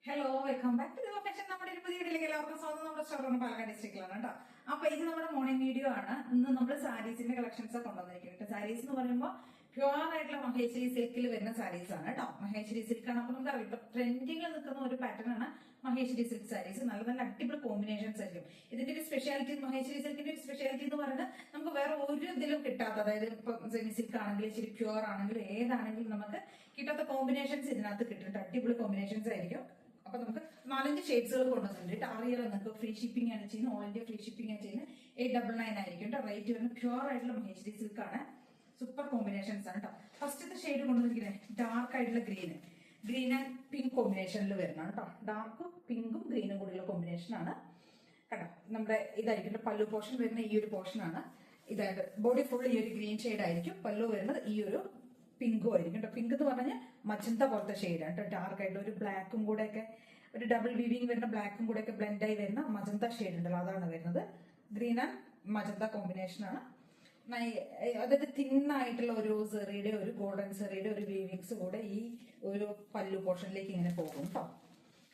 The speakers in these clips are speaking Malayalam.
Hello, welcome back to fashion. നമ്മുടെ ഒരു പുതിയ വീഡിയോയിലേക്ക് എല്ലാവർക്കും സ്വാഗതം. നമ്മുടെ സ്റ്റോറാണ് പാലക്കാട് ഡിസ്ട്രിക്റ്റിലാണ് കേട്ടോ. അപ്പൊ ഇത് നമ്മുടെ മോർണിംഗ് വീഡിയോ ആണ്. ഇന്ന് നമ്മൾ സാരീസിന്റെ കളക്ഷൻസ് കൊണ്ടുവന്നിരിക്കുന്നത്. സാരീസ് എന്ന് പറയുമ്പോൾ പ്യുവർ ആയിട്ടുള്ള മഹേശ്വരി സിൽക്കിൽ വരുന്ന സാരീസ് ആണ് കേട്ടോ. മഹേശ്വരി സിൽക്ക് ആണ്. അപ്പൊ നമുക്ക് അറിയാം, ഇപ്പൊ ട്രെൻഡിങ്ങിൽ നിൽക്കുന്ന ഒരു പാറ്റേൺ ആണ് മഹേശ്വരി സിൽക്ക് സാരീസ്. നല്ല നല്ല അടിപൊളി കോമ്പിനേഷൻസ് ആയിരിക്കും. ഇതിന്റെ ഒരു സ്പെഷ്യാലിറ്റി, മഹേശ്വരി സിൽക്കിന്റെ ഒരു സ്പെഷ്യാലിറ്റി എന്ന് പറയുന്നത് നമുക്ക് വേറെ ഒരു ഇതിലും കിട്ടാത്ത, അതായത് ഇപ്പൊ സെമി സിൽക്ക് ആണെങ്കിലും ഇച്ചിരി പ്യുവർ ആണെങ്കിലും ഏതാണെങ്കിലും നമുക്ക് കിട്ടാത്ത കോമ്പിനേഷൻസ് ഇതിനകത്ത് കിട്ടുന്നുണ്ട്. അടിപൊളി കോമ്പിനേഷൻസ് ആയിരിക്കും. അപ്പൊ നമുക്ക് 4-5 ഷെയ്ഡ്സുകൾ കൊണ്ടുവന്നിട്ടുണ്ട്. അറിയാലോ നിങ്ങൾക്ക്, ഫ്രീ ഷിപ്പിംഗ് ആണ് ചെയ്യുന്നത്. ഓൾ ഇന്ത്യ ഫ്രീ ഷിപ്പിംഗ് ആണ് ചെയ്യുന്നത്. 899 ആയിരിക്കും റേറ്റ് വരുന്നത്. പ്യുവർ ആയിട്ടുള്ള മഹേശ്വരി സിൽക്ക് ആണ്. സൂപ്പർ കോമ്പിനേഷൻസ് ആണ് കേട്ടോ. ഫസ്റ്റത്തെ ഷെയ്ഡ് കൊണ്ടുവന്നിരിക്കുന്നത് ഡാർക്ക് ആയിട്ടുള്ള ഗ്രീൻ ആൻഡ് പിങ്ക് കോമ്പിനേഷനിൽ വരുന്നതാണ് കേട്ടോ. ഡാർക്കും പിങ്കും ഗ്രീനും കൂടിയുള്ള കോമ്പിനേഷൻ ആണ് കേട്ടോ. നമ്മുടെ ഇതായിരിക്കും പല്ലു പോർഷൻ വരുന്ന ഈ ഒരു പോർഷൻ ആണ്. ഇതായിട്ട് ബോഡി ഫുൾ ഈ ഒരു ഗ്രീൻ ഷെയ്ഡ് ആയിരിക്കും. പല്ലു വരുന്നത് ഈ ഒരു പിങ്കും ആയിരിക്കും കേട്ടോ. പിങ്ക് എന്ന് പറഞ്ഞാൽ മജന്ത പോലത്തെ ഷെയ്ഡാണ് കേട്ടോ. ഡാർക്ക് ആയിട്ട് ഒരു ബ്ലാക്കും കൂടെ ഒക്കെ, ഒരു ഡബിൾ വീവിങ് വരുന്ന ബ്ലാക്കും കൂടെ ഒക്കെ ബ്ലെൻഡ് ആയി വരുന്ന മജന്ത ഷെയ്ഡ് ഉണ്ടല്ലോ, അതാണ് വരുന്നത്. ഗ്രീൻ ആൻഡ് മജന്ത കോമ്പിനേഷൻ ആണ്. അതായത് തിന്നായിട്ടുള്ള ഒരു സെറിയുടെ, ഒരു ഗോൾഡൻ സെറിയുടെ ഒരു വീവിങ്സ് കൂടെ ഈ ഒരു പല്ലു പോർഷനിലേക്ക് ഇങ്ങനെ പോകും കേട്ടോ.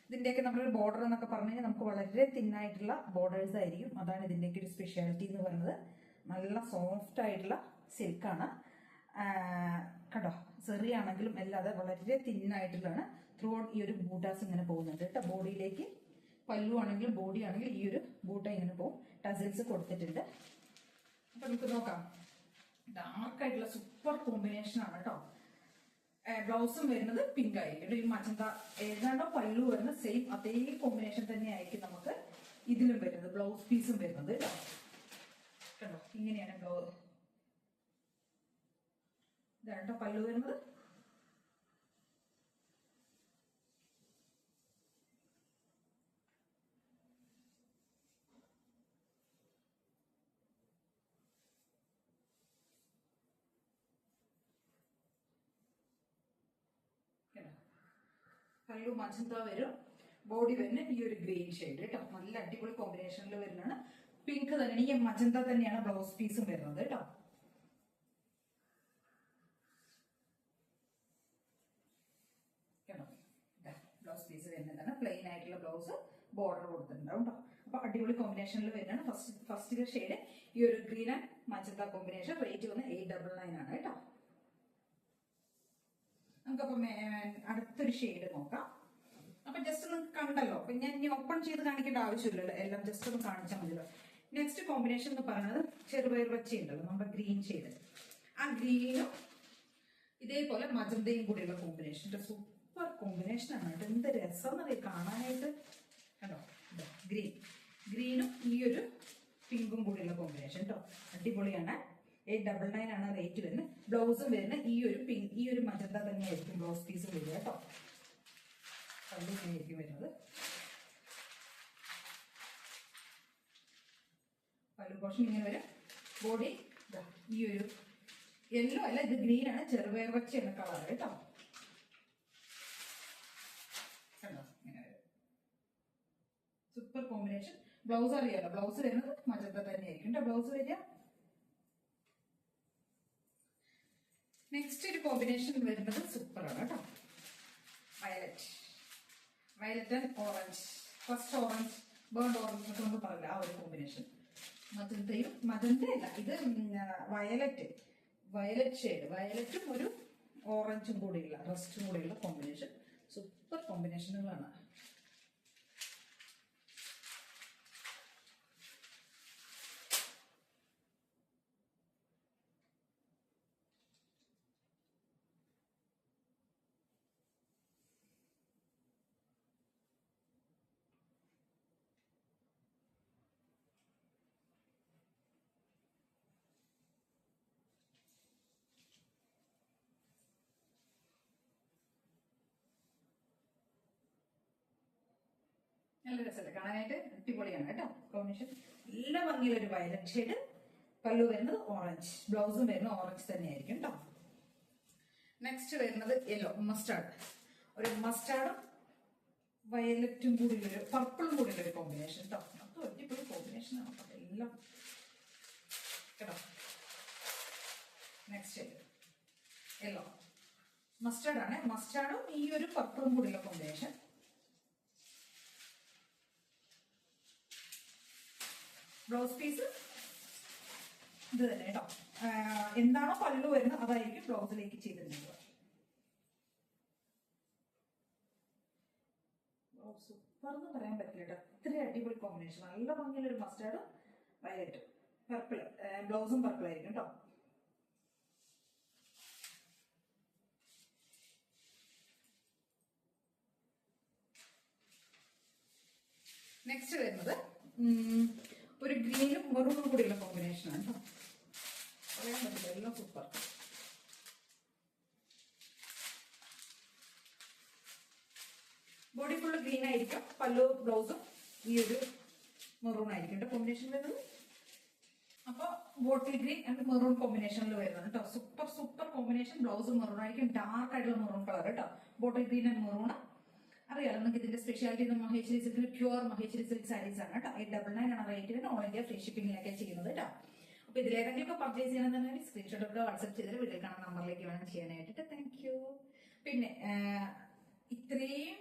ഇതിന്റെയൊക്കെ നമ്മളൊരു ബോർഡർ എന്നൊക്കെ പറഞ്ഞു കഴിഞ്ഞാൽ നമുക്ക് വളരെ തിന്നായിട്ടുള്ള ബോർഡേഴ്സ് ആയിരിക്കും. അതാണ് ഇതിന്റെയൊക്കെ ഒരു സ്പെഷ്യാലിറ്റി എന്ന് പറയുന്നത്. നല്ല സോഫ്റ്റ് ആയിട്ടുള്ള സിൽക്കാണ് കേട്ടോ. സെറി ആണെങ്കിലും അല്ലാതെ വളരെ തിന്നായിട്ടുള്ളതാണ്. ത്രൂ ഔട്ട് ഈ ഒരു ബൂട്ടാസ് ഇങ്ങനെ പോകുന്നുണ്ട് കേട്ടോ. ബോഡിയിലേക്ക് പല്ലു ആണെങ്കിലും ബോഡി ആണെങ്കിലും ഈ ഒരു ബൂട്ട ഇങ്ങനെ പോകും. ടസിൽസ് കൊടുത്തിട്ടുണ്ട്. അപ്പൊ നമുക്ക് നോക്കാം. ഡാർക്ക് ആയിട്ടുള്ള സൂപ്പർ കോമ്പിനേഷൻ ആണ് കേട്ടോ. ബ്ലൗസും വരുന്നത് പിങ്ക് ആയിരിക്കും. ഈ മജന്ത ഏതാണ്ടോ പല്ലു വരുന്ന സെയിം അതേ കോമ്പിനേഷൻ തന്നെ ആയിരിക്കും നമുക്ക് ഇതിലും വരുന്നത്. ബ്ലൗസ് പീസും വരുന്നത് കേട്ടോ. കേട്ടോ, ഇങ്ങനെയാണ് ബ്ലൗസ്. ഇതാണ്ടോ പല്ലു വരുന്നത്. പല്ലു മജന്ത വരും. ബോഡി വരുന്ന ഈ ഒരു ഗ്രീൻ ഷെയ്ഡ് കേട്ടോ. നല്ല അടിപൊളി കോമ്പിനേഷനിൽ വരുന്നതാണ്. പിങ്ക് തന്നെയാണ്, ഈ മജന്ത തന്നെയാണ് ബ്ലൗസ് പീസും വരുന്നത് കേട്ടോ. കേട്ടോ, ബ്ലൗസ് പീസ് വരുന്നതാണ്. പ്ലെയിൻ ആയിട്ടുള്ള ബ്ലൗസ്, ബോർഡർ കൊടുത്തിട്ടുണ്ടാവും കേട്ടോ. അപ്പൊ അടിപൊളി കോമ്പിനേഷനിൽ വരുന്നതാണ്. ഫസ്റ്റ് ഷെയ്ഡ് ഈ ഒരു green and magenta combination. Rate വന്ന് 899 ആണ് കേട്ടോ. നമുക്കപ്പം അടുത്തൊരു ഷെയ്ഡ് നോക്കാം. അപ്പൊ ജസ്റ്റ് നിങ്ങൾക്ക് കണ്ടല്ലോ. അപ്പൊ ഞാൻ ഇനി ഓപ്പൺ ചെയ്ത് കാണിക്കേണ്ട ആവശ്യമില്ലല്ലോ, എല്ലാം ജസ്റ്റ് ഒന്ന് കാണിച്ചാൽ മതിയല്ലോ. നെക്സ്റ്റ് കോമ്പിനേഷൻ എന്ന് പറയുന്നത് ചെറുപയർ പച്ച ഉണ്ടല്ലോ, നമ്മുടെ ഗ്രീൻ ഷെയ്ഡ്. ആ ഗ്രീനും ഇതേപോലെ മജന്തയും കൂടിയുള്ള കോമ്പിനേഷൻ. സൂപ്പർ കോമ്പിനേഷൻ ആണ് കേട്ടോ. എന്ത് രസം എന്നറിയാം കാണാനായിട്ട്. കണ്ടോ, ഗ്രീനും ഈ ഒരു പിങ്കും കൂടിയുള്ള കോമ്പിനേഷൻ കേട്ടോ. അടിപൊളിയാണ്. 899 ആണ് റേറ്റ് വരുന്നത്. ബ്ലൗസും വരുന്നത് ഈ ഒരു മജന്ത തന്നെയായിരിക്കും ബ്ലൗസ് പീസും വരിക കേട്ടോ. പല്ലു ഇങ്ങനെയായിരിക്കും വരുന്നത്. പല്ലു പോർഷൻ ഇങ്ങനെ വരും. ബോഡി ഈ ഒരു യെല്ലോ അല്ല, ഇത് ഗ്രീൻ ആണ്. ചെറുപയർ പച്ച എന്ന കളർ കേട്ടോ. കണ്ടോ, ഇങ്ങനെ വരും. Super combination. ബ്ലൗസ് അറിയാലോ, ബ്ലൗസ് വരുന്നത് മജന്ത തന്നെയായിരിക്കും കേട്ടോ. ബ്ലൗസ് വരിക. നെക്സ്റ്റ് ഒരു കോമ്പിനേഷൻ വരുന്നത് സൂപ്പറാണ് കേട്ടോ. Violet and orange. First orange, burnt orange എന്നൊക്കെ നമുക്ക് പറയില്ല, ആ ഒരു കോമ്പിനേഷൻ. മജന്തയല്ല, ഇത് വയലറ്റ് ഷെയ്ഡ്. വയലറ്റും ഒരു ഓറഞ്ചും കൂടിയുള്ള, റസ്റ്റും കൂടിയുള്ള കോമ്പിനേഷൻ. സൂപ്പർ കോമ്പിനേഷനുകളാണ്. നല്ല രസമല്ലേ കാണാനായിട്ട്. അടിപൊളിയാണ് കേട്ടോ കോമ്പിനേഷൻ. നല്ല ഭംഗിയുള്ള ഒരു വയലറ്റ് ഷെയ്ഡ്. പല്ലു വരുന്നത് ഓറഞ്ച്, ബ്ലൗസും വരുന്നത് ഓറഞ്ച് തന്നെയായിരിക്കും കേട്ടോ. നെക്സ്റ്റ് വരുന്നത് യെല്ലോ, മസ്റ്റാർഡ്. ഒരു മസ്റ്റാർഡും വയലറ്റും കൂടിയുള്ളൊരു പർപ്പിളും കൂടിയുള്ളൊരു കോമ്പിനേഷൻ കേട്ടോ. അത് അടിപൊളി കോമ്പിനേഷൻ ആണ് എല്ലാം കേട്ടോ. നെക്സ്റ്റ് യെല്ലോ, മസ്റ്റാർഡ് ആണ്. മസ്റ്റാർഡും ഈ ഒരു പർപ്പിളും കൂടിയുള്ള കോമ്പിനേഷൻ. ബ്ലൗസ് പീസ് ഇത് തന്നെ കേട്ടോ. എന്താണോ പല്ലു വരുന്നത് അതായിരിക്കും ബ്ലൗസിലേക്ക് ചെയ്തിരുന്നത്. സൂപ്പർ എന്ന് പറയാൻ പറ്റില്ല കേട്ടോ, ഇത്രയും അടിപൊളി കോമ്പിനേഷൻ. നല്ല ഭംഗിയുള്ള ഒരു മസ്റ്റാർഡ് വയലറ്റ് പർപ്പിൾ, ബ്ലൗസും പർപ്പിൾ ആയിരിക്കും കേട്ടോ. നെക്സ്റ്റ് വരുന്നത് ഒരു ഗ്രീനും മെറൂണും കൂടിയുള്ള കോമ്പിനേഷൻ ആണ് കേട്ടോ. പറയാൻ പറ്റില്ല, എല്ലാം സൂപ്പർ. ബോഡി ഫുള്ള് ഗ്രീൻ ആയിരിക്കും, പല്ലു ബ്ലൗസും ഈ ഒരു മെറൂൺ ആയിരിക്കും കേട്ടോ കോമ്പിനേഷൻ വരുന്നത്. അപ്പൊ ബോട്ടിൽ ഗ്രീൻ ആൻഡ് മെറൂൺ കോമ്പിനേഷനിൽ വരുന്നത് കേട്ടോ. Super super combination. Blouse maroon ആയിരിക്കും, ഡാർക്ക് ആയിട്ടുള്ള മെറൂൺ കളർ കേട്ടോ. ബോട്ടിൽ ഗ്രീൻ ആൻഡ് മെറൂൺ അറിയാലോ നിങ്ങൾക്ക്. ഇതിന്റെ സ്പെഷ്യാലിറ്റി മഹേശ്വരി സിൽക്കിൽ പ്യുവർ മഹേശ്വരി സിൽക്ക് സാരീസ് ആണ് കേട്ടോ. 899 ആണ് റേറ്റ് വരുന്നത്. ഓൾ ഇന്ത്യ ഫ്രീ ഷിപ്പിംഗിലൊക്കെ ചെയ്യുന്നത് കേട്ടോ. അപ്പൊ ഇതിലേതെങ്കിലും ഒക്കെ പർച്ചേസ് ചെയ്യണമെന്നുണ്ടെങ്കിൽ സ്ക്രീൻഷോട്ട് ഒക്കെ വാട്സ്ആപ്പ് ചെയ്തിട്ട് വീട്ടിൽ കാണുന്ന നമ്പറിലേക്ക് വേണം ചെയ്യാനായിട്ട്. Thank you. പിന്നെ ഇത്രയും